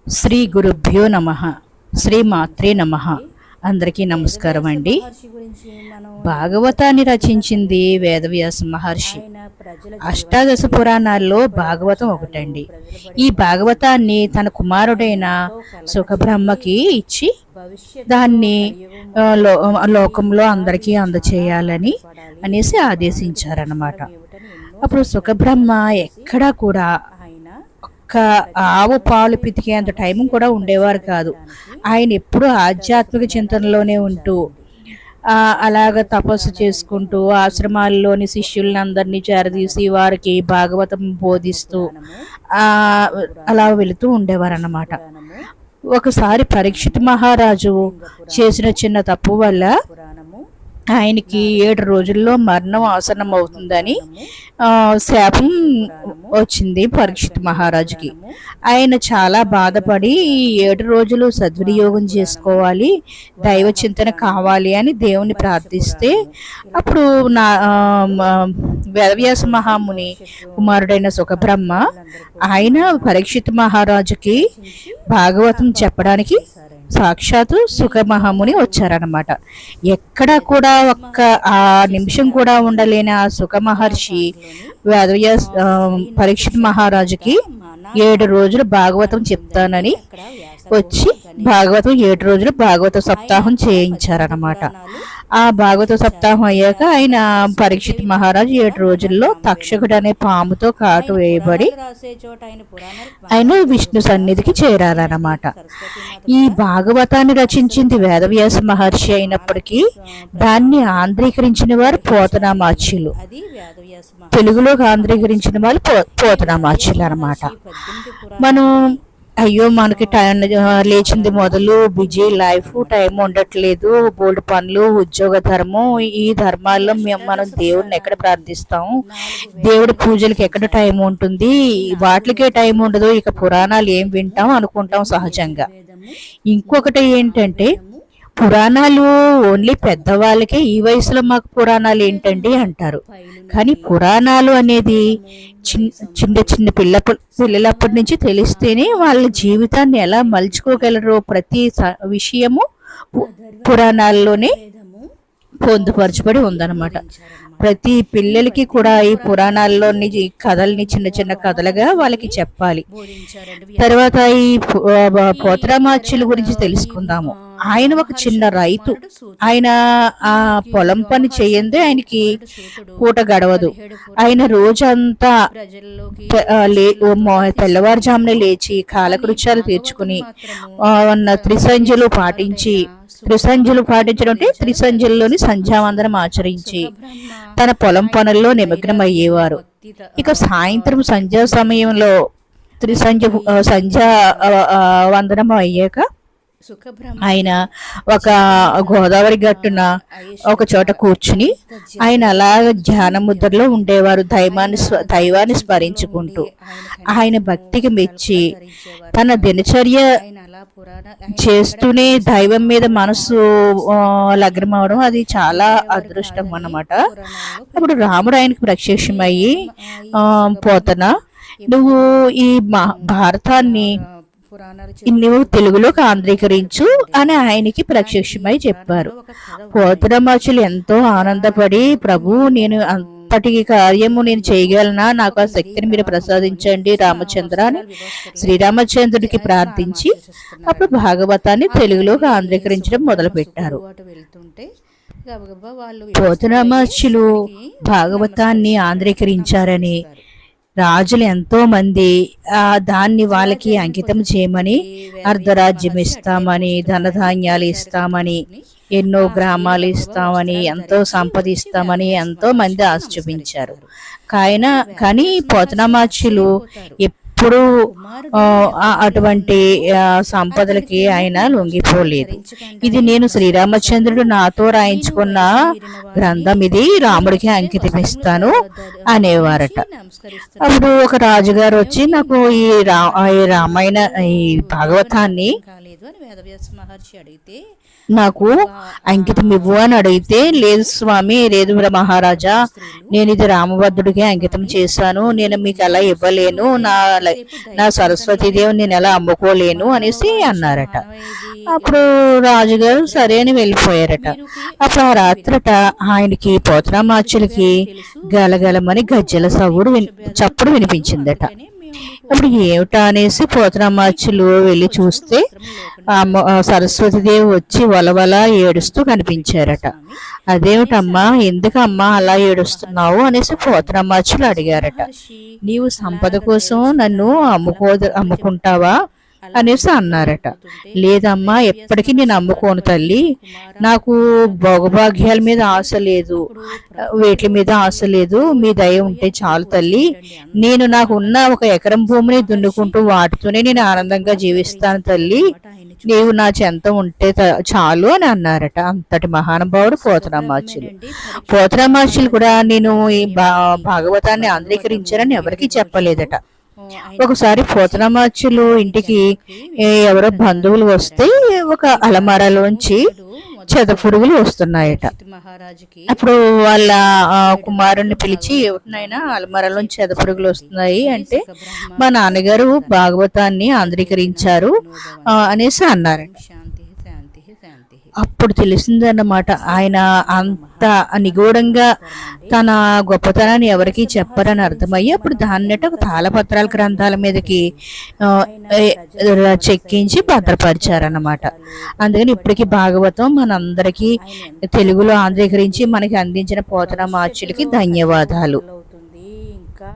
శ్రీ గురుభ్యో నమః. శ్రీ మాత్రే నమః. అందరికీ నమస్కారం అండి. భాగవతాన్ని రచించింది వేదవ్యాస మహర్షి. అష్టాదశ పురాణాల్లో భాగవతం ఒకటండి. ఈ భాగవతాన్ని తన కుమారుడైన సుఖబ్రహ్మకి ఇచ్చి దాన్ని లోకంలో అందరికీ అందచేయాలని అనేసి ఆదేశించారన్నమాట. అప్పుడు సుఖబ్రహ్మ ఎక్కడా కూడా ఆవు పాలు పితికేంత టైం కూడా ఉండేవారు కాదు. ఆయన ఎప్పుడూ ఆధ్యాత్మిక చింతనలోనే ఉంటూ అలాగ తపస్సు చేసుకుంటూ ఆశ్రమాల్లోని శిష్యుల్ని అందరినీ చేరదీసి వారికి భాగవతం బోధిస్తూ అలా వెళుతూ ఉండేవారు అన్నమాట. ఒకసారి పరీక్షిత్ మహారాజు చేసిన చిన్న తప్పు వల్ల ఆయనకి 7 రోజుల్లో మరణం ఆసన్నం అవుతుందని శాపం వచ్చింది పరీక్షిత్ మహారాజుకి. ఆయన చాలా బాధపడి ఈ 7 రోజులు సద్వినియోగం చేసుకోవాలి, దైవ చింతన కావాలి అని దేవుని ప్రార్థిస్తే అప్పుడు వేదవ్యాస మహాముని కుమారుడైన సుఖబ్రహ్మ ఆయన పరీక్షిత్ మహారాజుకి భాగవతం చెప్పడానికి సాక్షాత్తు సుఖమహాముని వచ్చారనమాట. ఎక్కడ కూడా ఒక్క నిమిషం కూడా ఉండలేని ఆ సుఖ మహర్షి పరీక్షిత్ మహారాజుకి 7 రోజులు భాగవతం చెప్తానని వచ్చి భాగవతం 7 రోజులు భాగవత సప్తాహం చేయించారనమాట. ఆ భాగవత సప్తాహం అయ్యాక ఆయన పరీక్షిత్ మహారాజు 7 రోజుల్లో తక్షకుడు అనే పాముతో కాటు వేయబడి ఆయన విష్ణు సన్నిధికి చేరారనమాట. ఈ భాగవతాన్ని రచించింది వేదవ్యాస మహర్షి అయినప్పటికీ దాన్ని ఆంధ్రీకరించిన వారు పోతనామాచ్యులు, తెలుగులోకి ఆంధ్రీకరించిన వాళ్ళు పోతనామాచ్యులు అనమాట. మనం అయ్యో మనకి టైం లేచింది మొదలు బిజీ లైఫ్, టైం ఉండట్లేదు, బోల్డ్ పనులు, ఉద్యోగ ధర్మం, ఈ ధర్మాల్లో మనం దేవుడిని ఎక్కడ ప్రార్థిస్తాం, దేవుడి పూజలకి ఎక్కడ టైం ఉంటుంది, వాటికే టైం ఉండదు, ఇక పురాణాలు ఏం వింటాం అనుకుంటాం సహజంగా. ఇంకొకటి ఏంటంటే పురాణాలు ఓన్లీ పెద్దవాళ్ళకే, ఈ వయసులో మాకు పురాణాలు ఏంటండి అంటారు. కానీ పురాణాలు అనేది చిన్న చిన్న పిల్లలప్పటి నుంచి తెలిస్తేనే వాళ్ళ జీవితాన్ని ఎలా మలుచుకోగలరో ప్రతి విషయము పురాణాల్లోనే పొందుపరచబడి ఉందన్నమాట. ప్రతి పిల్లలకి కూడా ఈ పురాణాల్లోని కథల్ని చిన్న చిన్న కథలుగా వాళ్ళకి చెప్పాలి. తర్వాత ఈ పోతరామాచ్యుల గురించి తెలుసుకుందాము. ఆయన ఒక చిన్న రైతు. ఆయన ఆ పొలం పని చేయందే ఆయనకి పూట గడవదు. ఆయన రోజంతా తెల్లవారుజామున లేచి కాలకృత్యాలు తీర్చుకుని త్రిసంధ్యలు పాటించడం అంటే త్రిసంధ్యల్లోని సంధ్యావందనం ఆచరించి తన పొలం పనుల్లో నిమగ్నం అయ్యేవారు. ఇక సాయంత్రం సంధ్యా సమయంలో సంధ్యా వందనం అయ్యాక ఆయన ఒక గోదావరి గట్టున ఒక చోట కూర్చుని ఆయన అలాగ ధ్యాన ముద్రలో ఉండేవారు, దైవాన్ని స్మరించుకుంటూ. ఆయన భక్తికి మెచ్చి తన దినచర్య చేస్తూనే దైవం మీద మనసు లగ్నం అవడం అది చాలా అదృష్టం అన్నమాట. అప్పుడు రాముడు ఆయనకు ప్రత్యక్షమయ్యి పోతనా, నువ్వు ఈ భారతాన్ని నువ్వు తెలుగులోకి ఆంధ్రీకరించు అని ఆయనకి ప్రత్యక్షమై చెప్పారు. పోతరామాచ్యులు ఎంతో ఆనందపడి, ప్రభు నేను అంతటి కార్యము నేను చేయగలనా, నాకు ఆ శక్తిని మీరు ప్రసాదించండి రామచంద్ర అని శ్రీరామచంద్రుడికి ప్రార్థించి అప్పుడు భాగవతాన్ని తెలుగులోకి ఆంధ్రీకరించడం మొదలు పెట్టారు. పోతరామాచ్యులు భాగవతాన్ని ఆంధ్రీకరించారని రాజులు ఎంతో మంది దాన్ని వాళ్ళకి అంకితం చేయమని, అర్ధరాజ్యం ఇస్తామని, ధనధాన్యాలు ఇస్తామని, ఎన్నో గ్రామాలు ఇస్తామని, ఎంతో సంపద ఇస్తామని ఎంతో మంది ఆశ చూపించారు. కానీ పోతనామాచ్యులు ఎప్పుడు అటువంటి సంపదలకి ఆయన లొంగిపోలేదు. ఇది నేను శ్రీరామచంద్రుడు నాతో రాయించుకున్న గ్రంథం, ఇది రాముడికి అంకితం ఇస్తాను అనేవారట. అప్పుడు ఒక రాజుగారు వచ్చి నాకు ఈ రామాయణ ఈ భాగవతాన్ని అని వేదవ్యాస మహర్షి అడిగితే నాకు అంకితం ఇవ్వు అని అడిగితే, లేదు స్వామి, లేదు మహారాజా, నేను ఇది రామభద్రుడికి అంకితం చేశాను, నేను మీకు ఎలా ఇవ్వలేను, నా సరస్వతీదేవి నేను ఎలా అమ్ముకోలేను అనేసి అన్నారట. అప్పుడు రాజుగారు సరే అని వెళ్ళిపోయారట. అప్పుడు ఆ రాత్రట ఆయనకి పోతరామాచులకి గలగలమని గజ్జల చప్పుడు వినిపించిందట. అప్పుడు ఏమిటా అనేసి పోతరామాచులు వెళ్ళి చూస్తే సరస్వతీదేవి వచ్చి వలవల ఏడుస్తూ కనిపించారట. అదేమిటమ్మా, ఎందుకమ్మా అలా ఏడుస్తున్నావు అనేసి పోతరామాచులు అడిగారట. నీవు సంపద కోసం నన్ను అమ్ముకుంటావా అనేసి అన్నారట. లేదమ్మా, ఎప్పటికీ నేను అమ్ముకోను తల్లి, నాకు భోగభాగ్యాల మీద ఆశ లేదు, వీటి మీద ఆశ లేదు, మీ దయ ఉంటే చాలు తల్లి, నేను నాకు ఉన్న 1 ఎకరం భూమిని దున్నుకుంటూ వాటితోనే నేను ఆనందంగా జీవిస్తాను తల్లి, నీవు నా చెంత ఉంటే చాలు అని అన్నారట. అంతటి మహానుభావుడు పోతరామాచులు. పోతరామాచులు కూడా నేను ఈ భాగవతాన్ని ఆంధ్రీకరించారని ఎవరికీ చెప్పలేదట. ఒకసారి పోతరామాచులు ఇంటికి ఎవరో బంధువులు వస్తే ఒక అలమారాలోంచి చెదపురుగులు వస్తున్నాయట. అప్పుడు వాళ్ళ కుమారుణ్ణి పిలిచి, ఎవరినైనా అలమారాలోంచి చెదపురుగులు వస్తున్నాయి అంటే, మా నాన్నగారు భాగవతాన్ని ఆంధ్రీకరించారు అనేసి అన్నారట. అప్పుడు తెలిసిందన్నమాట, ఆయన అంత నిగూఢంగా తన గొప్పతనాన్ని ఎవరికి చెప్పరని అర్థమయ్యి అప్పుడు దాన్నట ఒక తాళపత్రాల గ్రంథాల మీదకి చెక్కించి భద్రపరిచారన్నమాట. అందుకని ఇప్పటికీ భాగవతం మనందరికీ తెలుగులో ఆంధ్రీకరించి మనకి అందించిన పోతరామాచులకి ధన్యవాదాలు.